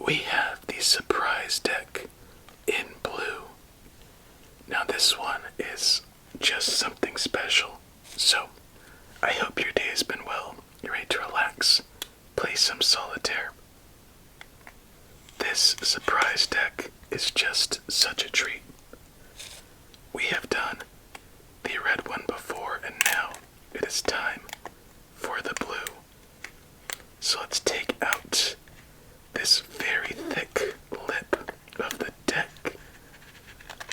we have the surprise deck in blue. Now this one is just something special. So, I hope your day has been well. You're ready to relax, play some solitaire. This surprise deck is just such a treat. We have done the red one before, and now it is time for the blue. So let's take out this very thick lip of the deck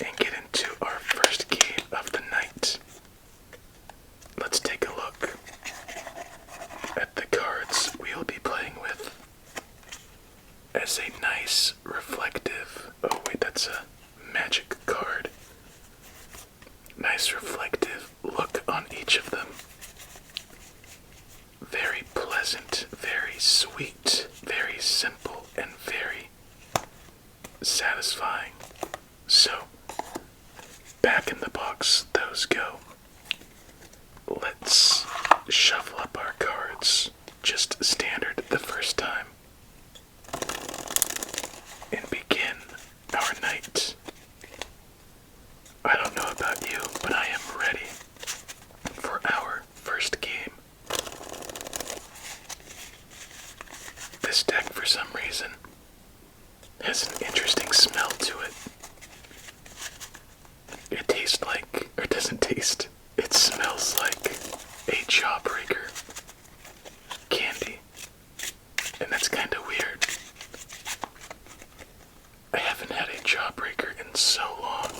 and get into our first game of the night. Let's take a look at the cards we'll be playing with. As a nice reflective, oh wait, that's a magic card. Nice reflective look on each of them. Very pleasant, very sweet, very simple, and very satisfying. So, back in the box those go. Let's shuffle up our cards, just standard the first time, and begin our night. I don't know about you, but I am ready for our first game. This deck, for some reason, has an interesting smell to it. It tastes like, or doesn't taste, it smells like a jawbreaker candy. And that's kind of weird. I haven't had a jawbreaker in so long.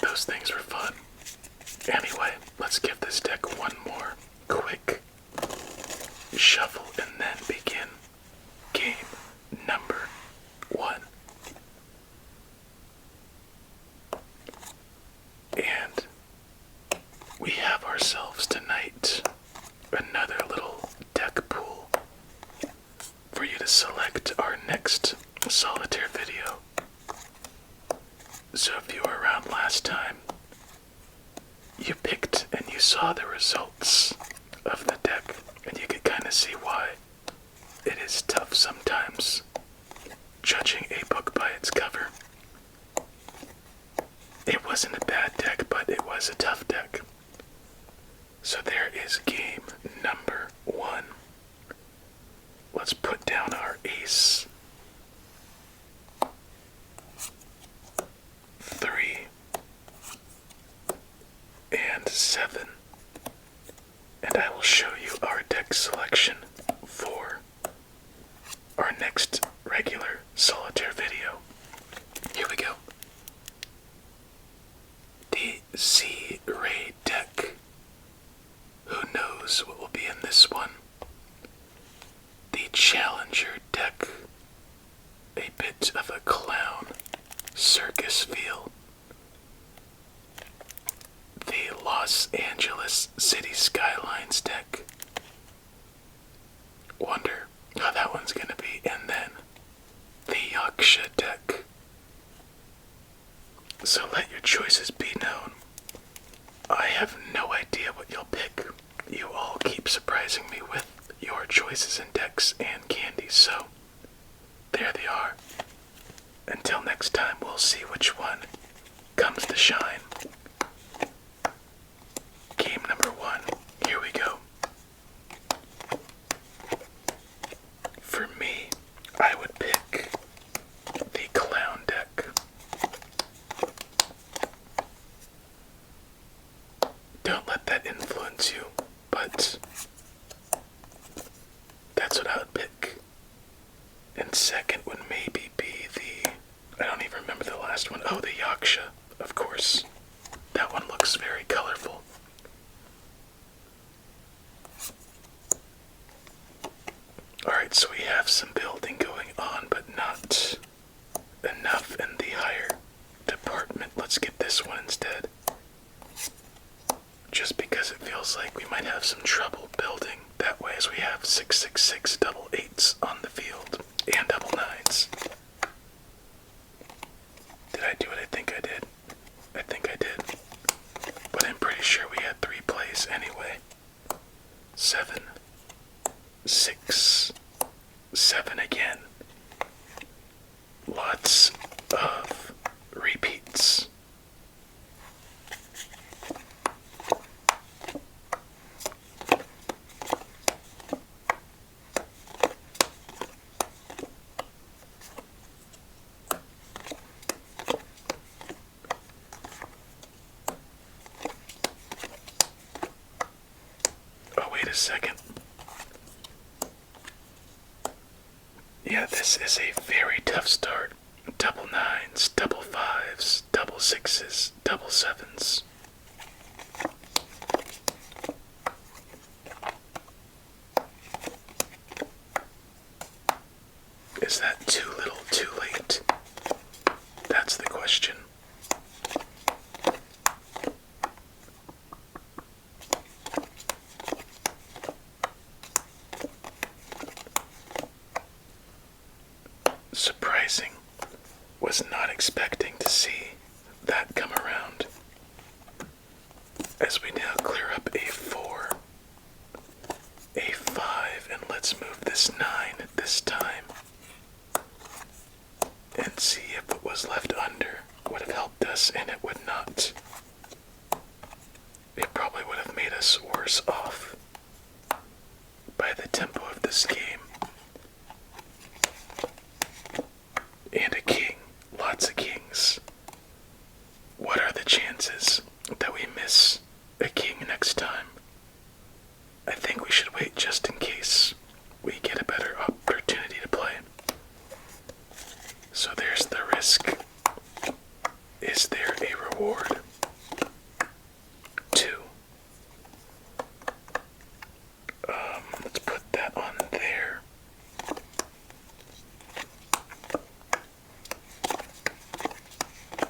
Those things were fun. Anyway, let's give this deck one more quick shuffle and then begin game number 1. And we have ourselves tonight another little deck pool for you to select our next solitaire video. So if you were around last time, you picked and you saw the results of the deck, and you could kind of see why it is tough sometimes judging a book by its cover. It wasn't a bad deck, but it was a tough deck. So there is game number 1. Let's put down our ace. 3 and 7. And I will show you our deck selection for our next regular solitaire video. Here we go. The Z-Ray deck. Who knows what will be in this one? The Challenger deck. A bit of a clown circus feel. The Los Angeles City Skylines deck. Wonder how that one's gonna be. And then the Yaksha deck. So let your choices be known. I have no idea what you'll pick. You all keep surprising me with your choices in decks and candies, so there they are. Until next time, we'll see which one comes to shine. Game number 1, here we go. For me, I would pick the clown deck. Don't let that influence you, but that's what I would pick. And second would maybe be the, I don't even remember the last one. Oh, the Yaksha, of course. That one looks very colorful. Alright, so we have some building going on, but not enough in the higher department. Let's get this one instead. Just because it feels like we might have some trouble building that way, as we have 666 double 8s on the field and double 9s. Did I do what I think I did? I think I did. But I'm pretty sure we had 3 plays anyway. 7, 6, 7 again. second. Yeah, this is a very tough start. Double nines, double fives, double sixes, double sevens. Is that too little, too late? That's the question. Surprising. Was not expecting to see that come around. As we now clear up a 4, a 5, and let's move this 9 this time. And see if what was left under would have helped us, and it would not. It probably would have made us worse off by the tempo of this game. And a king. Lots of kings. What are the chances that we miss a king next time? I think we should wait just in case we get a better opportunity to play. So there's the risk. Is there a reward? 2. Let's put that on there.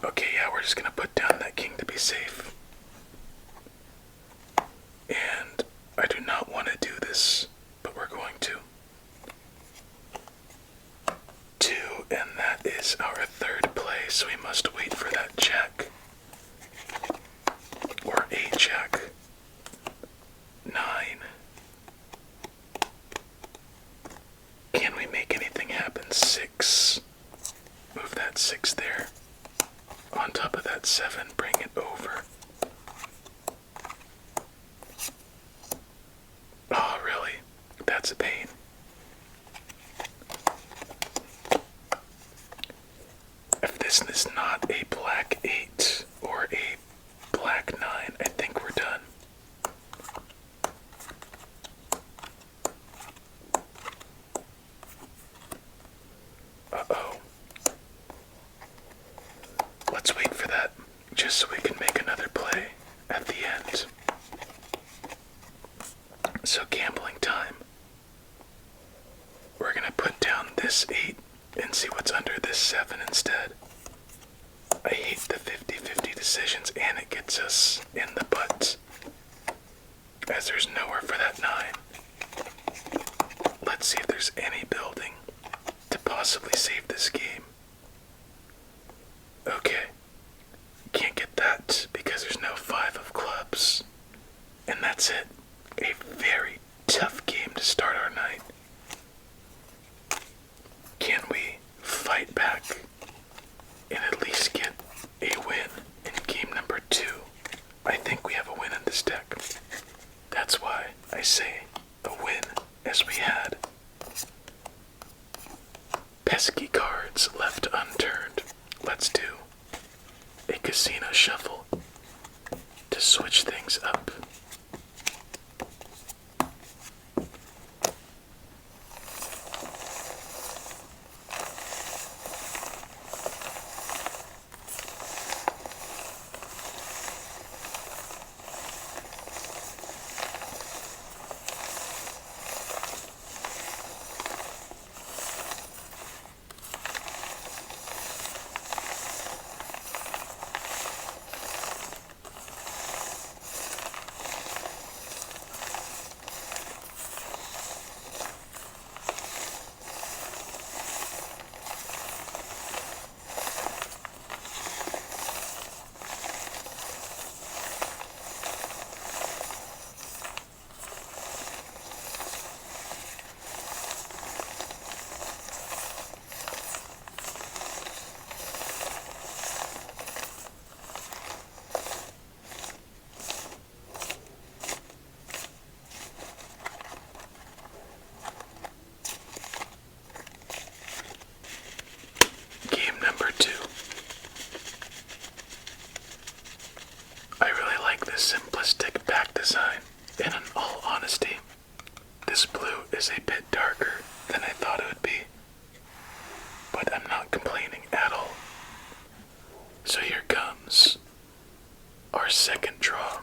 Okay, yeah, we're just gonna put down that king to be safe. And I do not want to do this, but we're going to. 2, and that is our third play, so we must wait for that jack. Or a jack. 9. Can we make anything happen? 6. Move that 6 there. On top of that 7, bring it over. Oh, really? That's a pain. If this is not a black 8 or a black 9, I think we're done. Uh-oh. Let's wait for that, just so we can make another play at the end. So gambling time. We're gonna put down this 8 and see what's under this 7 instead. I hate the 50-50 decisions, and it gets us in the butt, as there's nowhere for that 9. Let's see if there's any building to possibly save this game. Okay, can't get that because there's no 5 of clubs. And that's it. A very tough game to start our night. Can we fight back and at least get a win in game number 2? I think we have a win in this deck. That's why I say a win as we had. Pesky cards left unturned. Let's do a casino shuffle to switch things up. simplistic back design, and in all honesty, This blue is a bit darker than I thought it would be, but I'm not complaining at all. So here comes our second draw.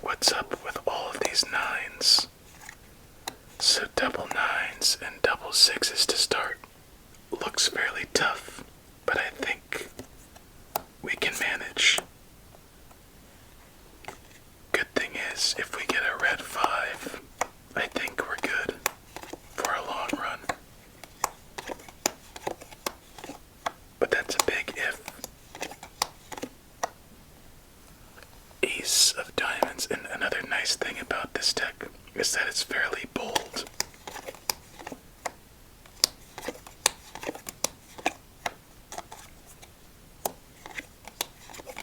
What's up with all of these nines? So double nines and double sixes to start. Looks fairly tough, but I think we can manage. Good thing is, if we get a red 5, I think we're good for a long run. But that's a big if. Ace of diamonds, and another nice thing about this deck is that it's fairly bold.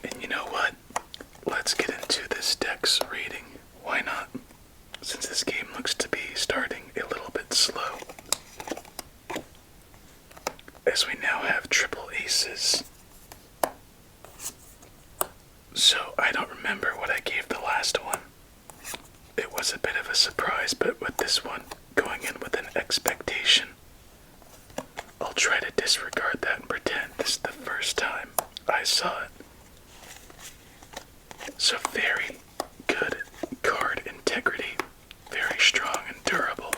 And you know what? Let's get into this deck's rating. Why not? Since this game looks to be starting a little bit slow. As we now have triple aces. So I don't remember what I gave the last one. It was a bit of a surprise, but with this one, going in with an expectation, I'll try to disregard that and pretend this is the first time I saw it. So very good card integrity, very strong and durable.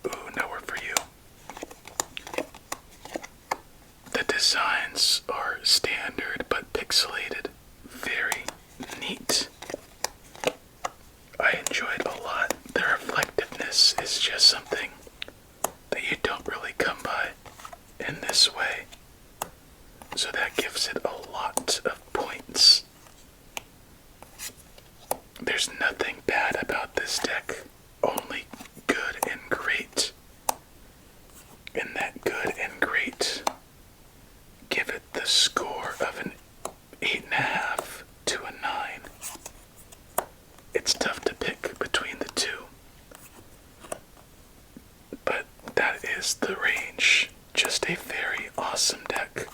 Ooh, nowhere for you. The designs are standard but pixelated, very neat. I enjoyed a lot. The reflectiveness is just something that you don't really come by in this way. So that gives it a lot of points. There's nothing bad about this deck, only good and great. And that good and great give it the score of an 8.5 to a 9. It's tough to pick between the two, but that is the range. Just a very awesome deck.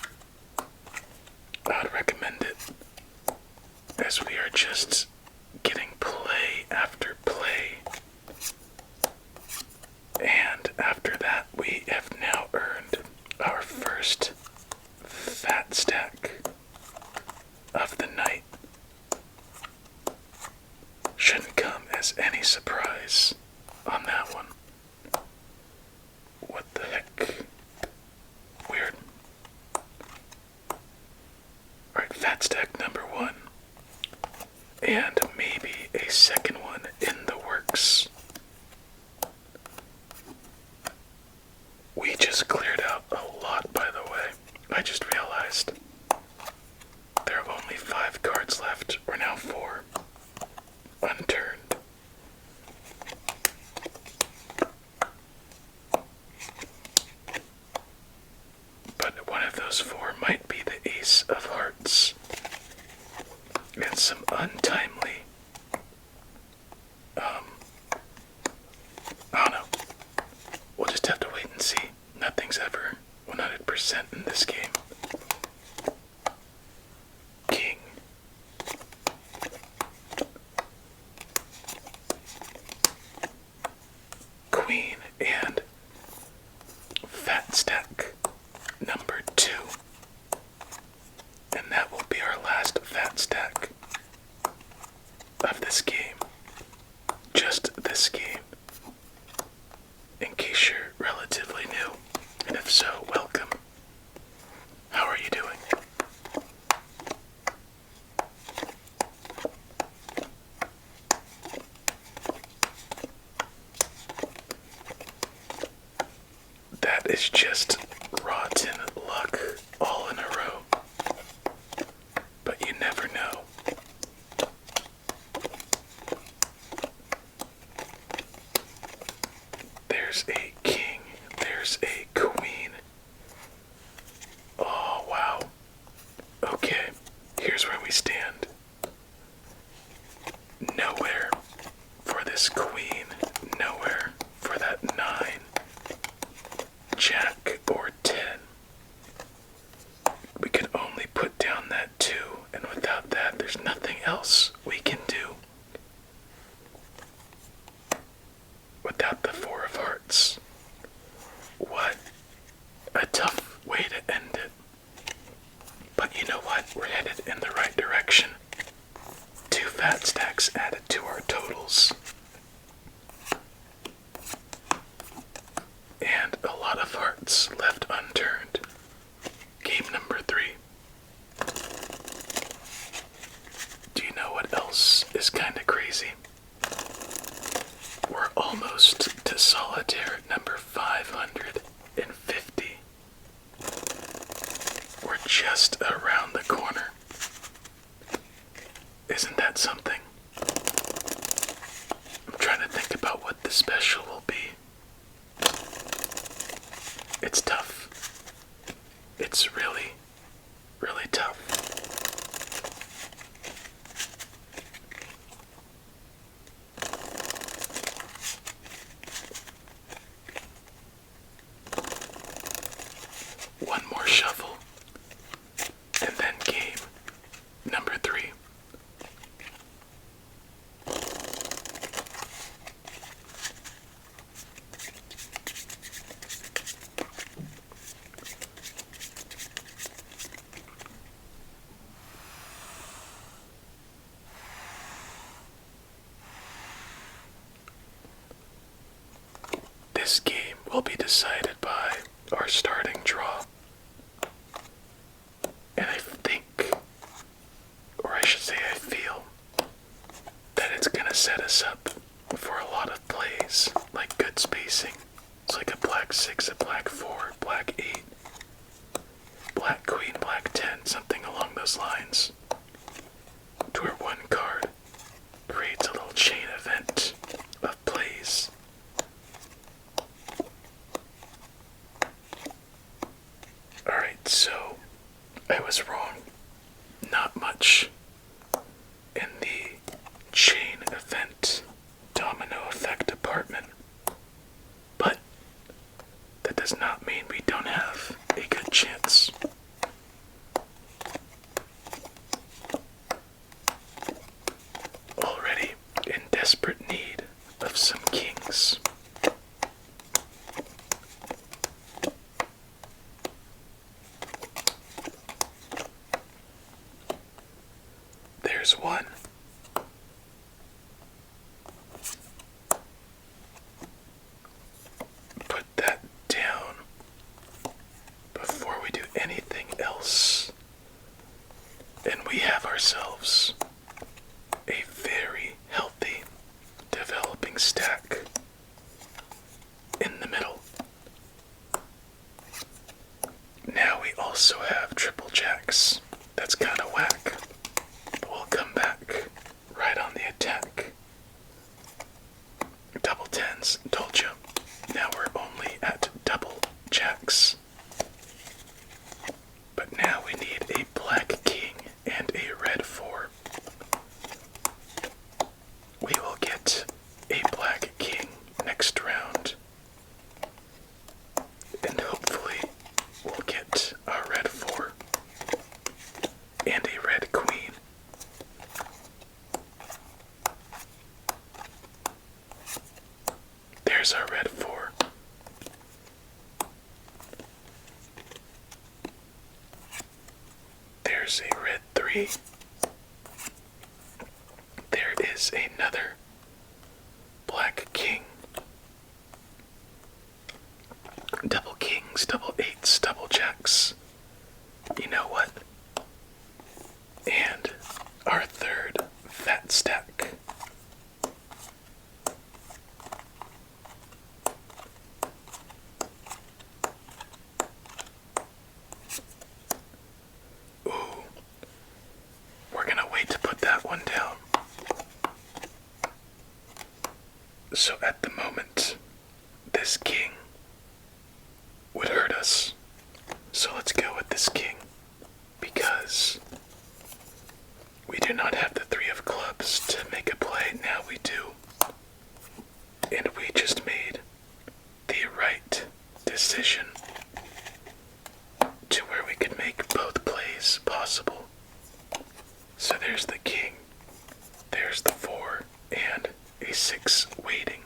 I'd recommend it, as we are just getting play after play. And after that, we have now earned our first fat stack of the night. Shouldn't come as any surprise on that one. What the heck? Weird. Alright, fat stack number 1. And maybe a second one in the works. We just cleared out a lot, by the way. I just realized there are only 5 cards left. We're now 4. Unturned. But one of those 4 might be the Ace of Hearts. And some untimely, I don't know. We'll just have to wait and see. Nothing's ever 100% in this game. King. Queen and fat stack number 2. And that will be our last fat stack of this game. Just this game. In case you're relatively new. And if so, welcome. How are you doing? That is just rotten luck all in a row. But you never know. There's a king. There's a queen. Oh, wow. got the four of hearts. What a tough way to end it. But you know what? We're headed in the right direction. 2 fat stacks added to our totals. And a lot of hearts left unturned. Game number 3. Do you know what else is kinda crazy? We're almost to Solitaire number 550. We're just around the corner. Isn't that something? I'm trying to think about what the special will be. It's tough. It's really, really tough. One more shuffle, and then game number 3. This game will be decided by our starting draw. And I think, or I should say I feel, that it's gonna set us up for a lot of plays, like good spacing. It's like a black 6, a black 4, black 8, black queen, black 10, something along those lines. To where one card creates a little chain event of plays. Alright, so I was wrong. Not much in the chain event domino effect department. But that does not mean we don't have a good chance. Already in desperate need of some kings. There's one. Put that down before we do anything else. And we have ourselves a very healthy developing stack in the middle. Now we also have triple jacks. That's kind of whack. But we'll come back right on the attack. Double tens, told you. Now we're only at double jacks. But now we need a black king and a red 4. We will get a black king next round. And hopefully we'll get a red 4 and a red queen. There's our red 4. There's a red 3. There is another black king. Double kings, double 8s, double jacks. You know what? And our third fat stack. Ooh. We're gonna wait to put that one down. So at the moment, this king would hurt us. So let's go with this king, because we do not have the 3 of clubs to make a play. Now we do. And we just made the right decision to where we could make both plays possible. So there's the king, there's the 4, and a 6 waiting.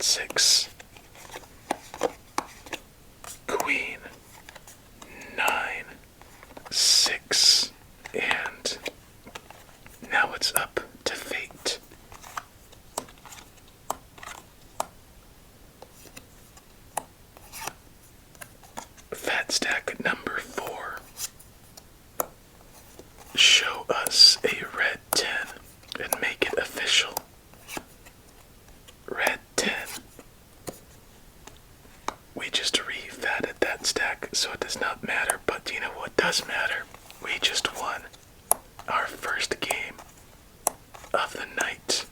6, queen, 9, 6, and now it's up to fate. Fat stack number 4. Show us a red 10 and make it official. Red 10. We just re-fatted that stack, so it does not matter, but you know what does matter? We just won our first game of the night.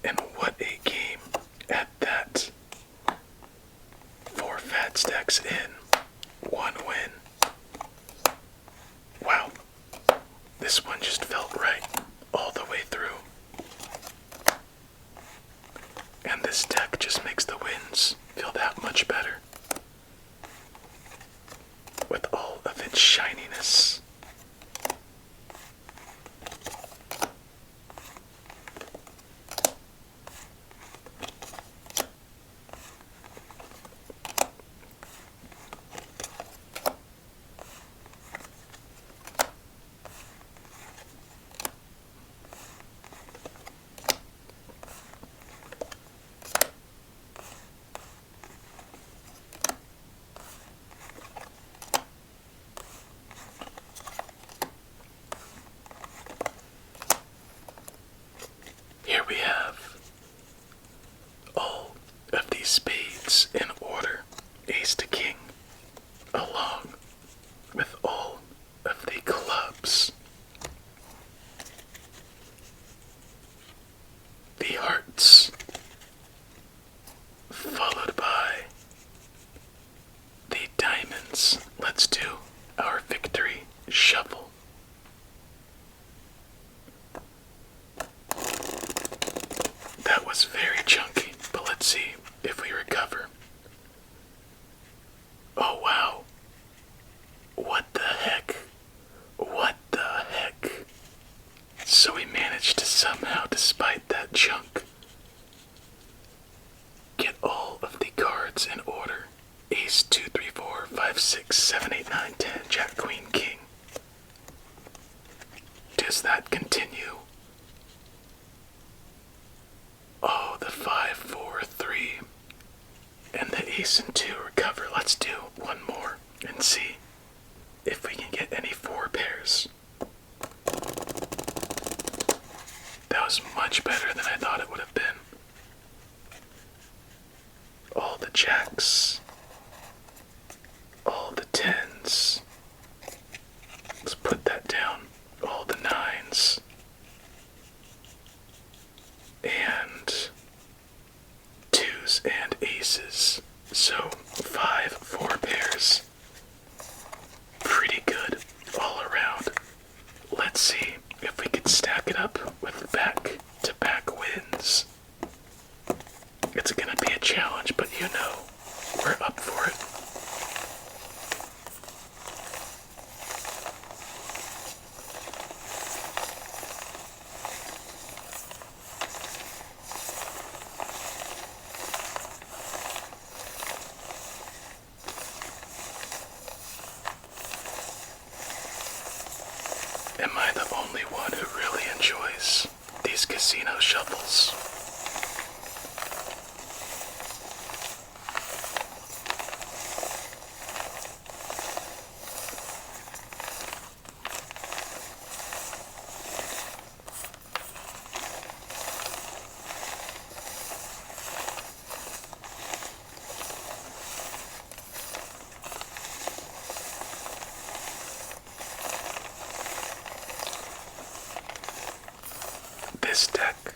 And what a game at that. 4 fat stacks in, 1 win. Wow, this one just felt right all the way through. And this deck just makes the wins feel that much better. With all of its shininess. Here we have all of these spades in order, ace to king, along with all of the clubs. The hearts, followed by the diamonds. Let's do our victory shuffle. That was very chunky, but let's see if we recover. Oh wow. What the heck? What the heck? So we managed to somehow, despite that chunk, get all of the cards in order. Ace, 2, 3, 4, 5, 6, 7, 8, 9, 10, Jack, Queen, King. Does that continue? Oh, the 5, 4, 3, and the ace and 2 recover. Let's do one more and see if we can get any 4 pairs. That was much better than I thought it would have been. All the jacks, all the 10s. Let's put that down. All the 9s. And 2s and aces. So 5, 4 pairs. Pretty good all around. Let's see if we can stack it up with back-to-back wins. It's gonna be a challenge, but you know, we're up for it. Am I the only one who really enjoys these casino shuffles? This deck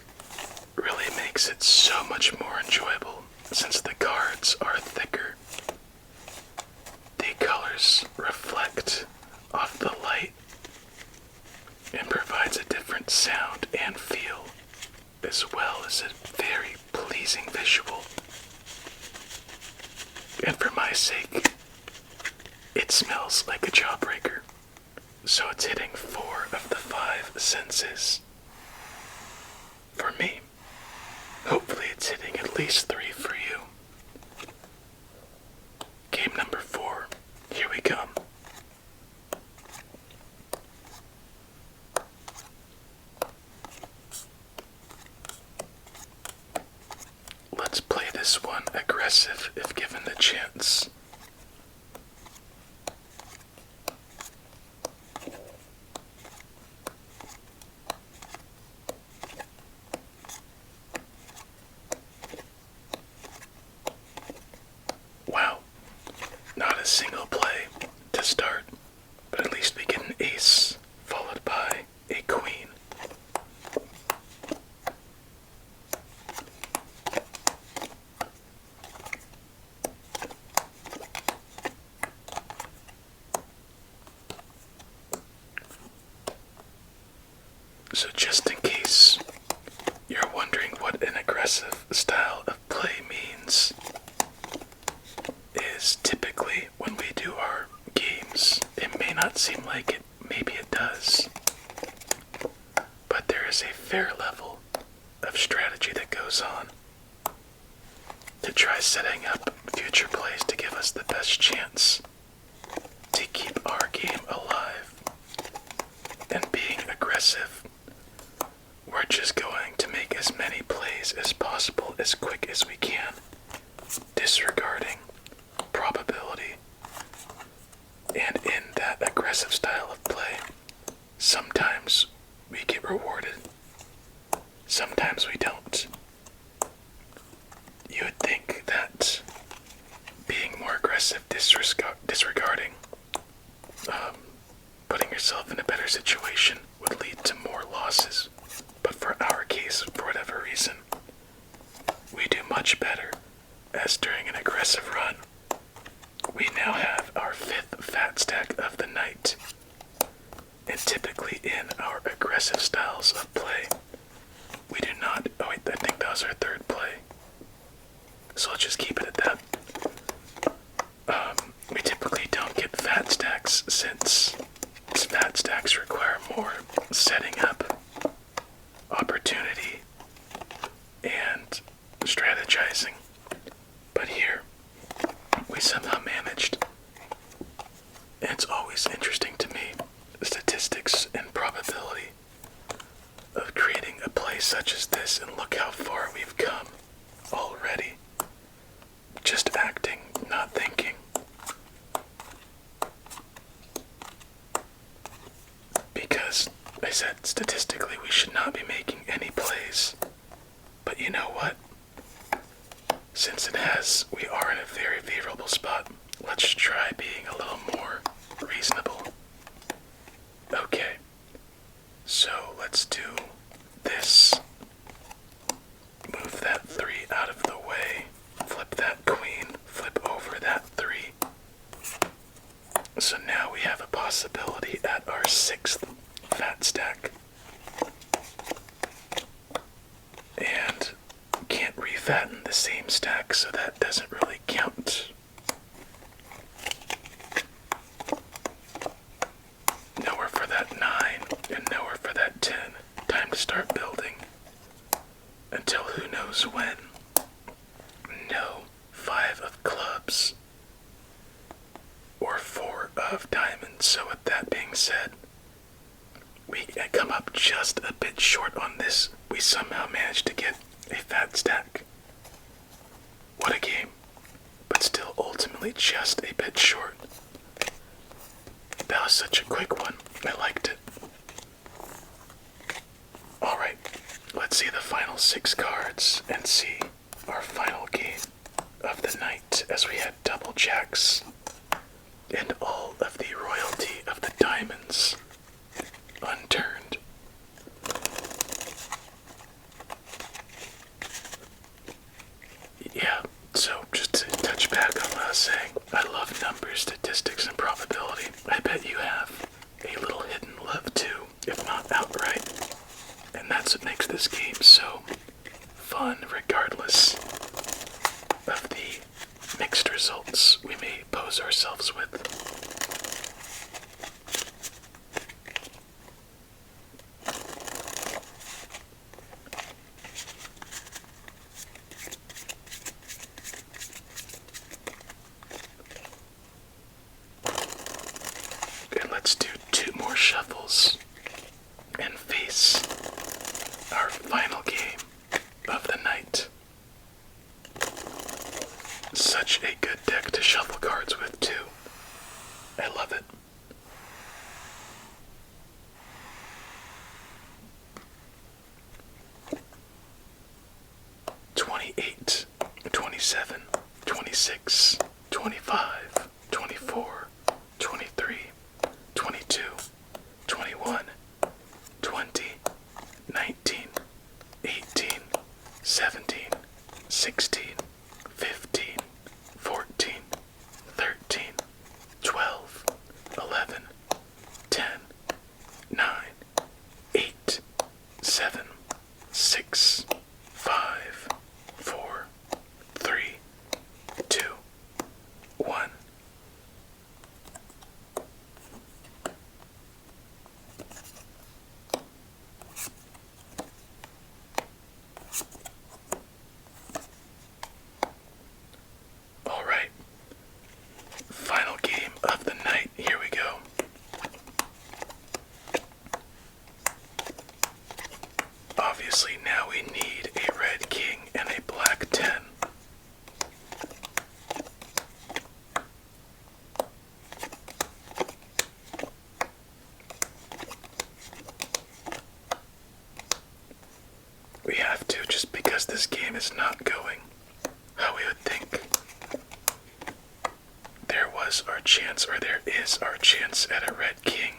really makes it so much more enjoyable since the cards are thicker. The colors reflect off the light and provides a different sound and feel, as well as a very pleasing visual. And for my sake, it smells like a jawbreaker, so it's hitting 4 of the 5 senses. For me, hopefully it's hitting at least 3 for you. Game number 4. Here we come. Let's play this one aggressive if given the chance. Wow, not a single play to start, but at least we get an ace followed by a queen. So just in case you're wondering what an aggressive style of play means, is typically when we do our games, it may not seem like it, maybe it does, but there is a fair level of strategy that goes on to try setting up future plays to give us the best chance to keep our game alive. And being aggressive, we're just going to make as many plays as possible as quick as we can, disregarding probability. And in that aggressive style of play, sometimes we get rewarded, sometimes we don't. You would think that being more aggressive, disregarding putting yourself in a better situation would lead to more losses. But for our case, for whatever reason, we do much better, as during an aggressive run, we now have our 5th fat stack of the night. And typically in our aggressive styles of play, we do not, oh wait, I think that was our 3rd play. So let's just keep it at that. We typically don't get fat stacks since fat stacks require more setting up, opportunity, and strategizing. But here, we somehow managed. And it's always interesting to me, the statistics and probability of creating a play such as this, and look how far we've come already. Just acting, not thinking. Because, I said, statistically we should not be making any plays. But you know what? Since we are in a very favorable spot, let's try being a little more reasonable. Okay, so let's do this. Move that 3 out of the way. Flip that queen. Flip over that 3. So now we have a possibility at our 6th fat stack. And can't refatten the same stack, so that doesn't really count. Nowhere for that 9, and nowhere for that 10. Time to start building. Until who knows when. No 5 of clubs. Or 4 of diamonds. So with that being said, we come up just a bit short on this. We somehow managed to get a fat stack. What a game. But still ultimately just a bit short. That was such a quick one. I liked it. Alright, let's see the final 6 cards and see our final game of the night, as we had double jacks and all of the royalty of the diamonds unturned. Yeah, so just to touch back on what I was saying, I love numbers, statistics, and probability. I bet you have a little hidden love too, if not outright. And that's what makes this game so fun, regardless of the mixed results we may pose ourselves with. really good deck to shuffle cards with, too. I love it. $28, $27, $26, $25, $24, $23, $22, $21, $20, $19, $18, $17, $16, $15, $14, $13, $12, $11, $10, $9, $8, $7, $6, $5, $4, $3, $2, $1. All right. Final game of the night. Here we go. Obviously, now we need a red king and a black 10. We have to, just because this game is not going how we would think. There was our chance, or there is our chance at a red king.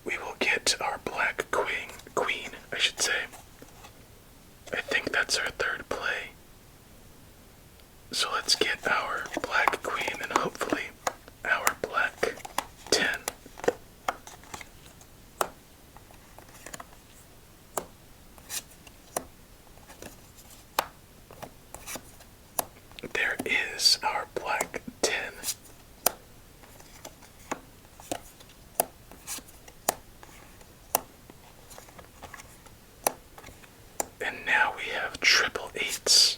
We will get our black queen, I should say. I think that's our third play. So let's get our black queen and hopefully our black 10. There is our black 10. And now we have triple eights,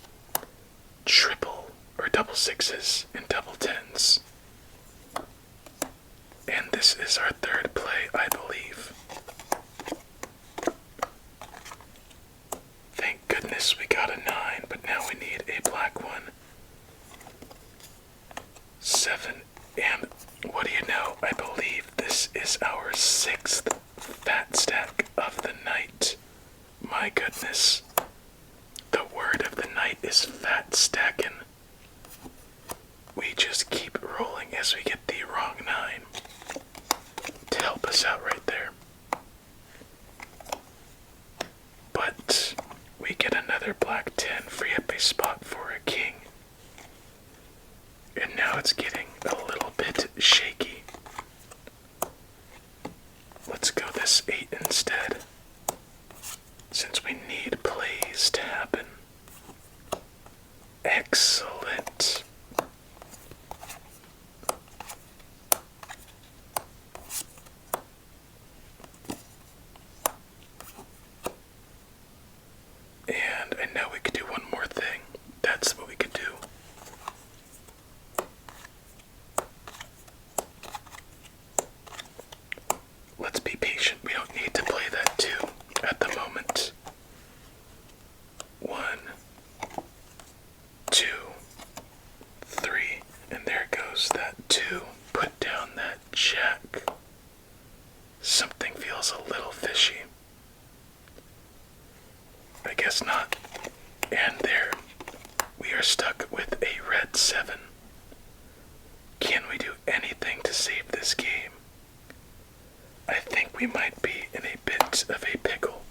triple or double sixes, and double tens. And this is our third play, I believe. Thank goodness we got a 9, but now we need a black one. 7, and what do you know? I believe this is our 6th fat stack of the night. My goodness. The word of the night is fat stackin'. We just keep rolling as we get the wrong 9 to help us out right there. But we get another black 10, free up a spot for a king. And now it's getting a little bit shaky. Let's go this 8 instead, since we need plays to happen. Excellent. And I know we could do one more thing. That's what we could do. Let's be patient. We don't need to play that 2 at the moment. 1, 2, 3, and there goes that 2. Put down that jack. Something feels a little fishy. I guess not. And there, we are stuck with a red 7. Can we do anything to save this game? I think we might be in a bit of a pickle.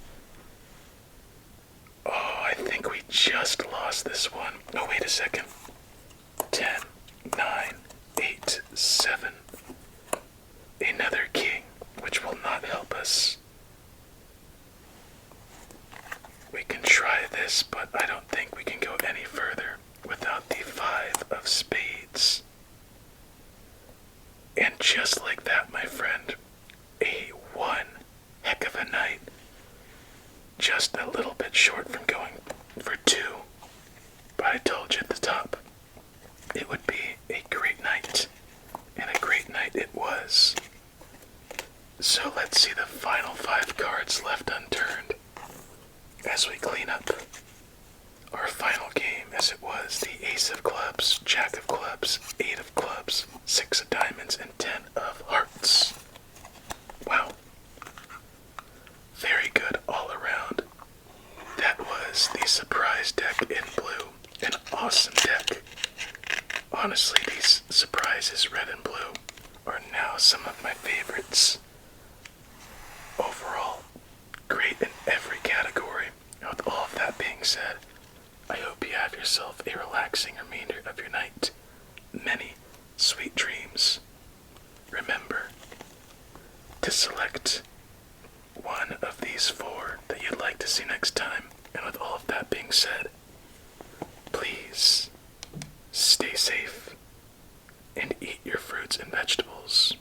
Oh, I think we just lost this one. Oh, wait a second. 10, 9, 8, 7. Another king, which will not help us. We can try this, but I don't think we can go any further without the 5 of spades. And just like that, my friend, a 1. Heck of a night. Just a little bit short from going for 2. But I told you at the top, it would be a great night. And a great night it was. So let's see the final 5 cards left unturned as we clean up our final game. as it was the ace of clubs, jack of clubs, 8 of clubs, 6 of diamonds, and 10 of hearts. Wow. Very good all around. That was the surprise deck in blue. An awesome deck. Honestly, these surprises, red and blue, are now some of my favorites. Overall, great in every category. And with all of that being said, I hope you have yourself a relaxing remainder of your night. Many sweet dreams. Remember to select one of these 4 that you'd like to see next time. And with all of that being said, please stay safe and eat your fruits and vegetables.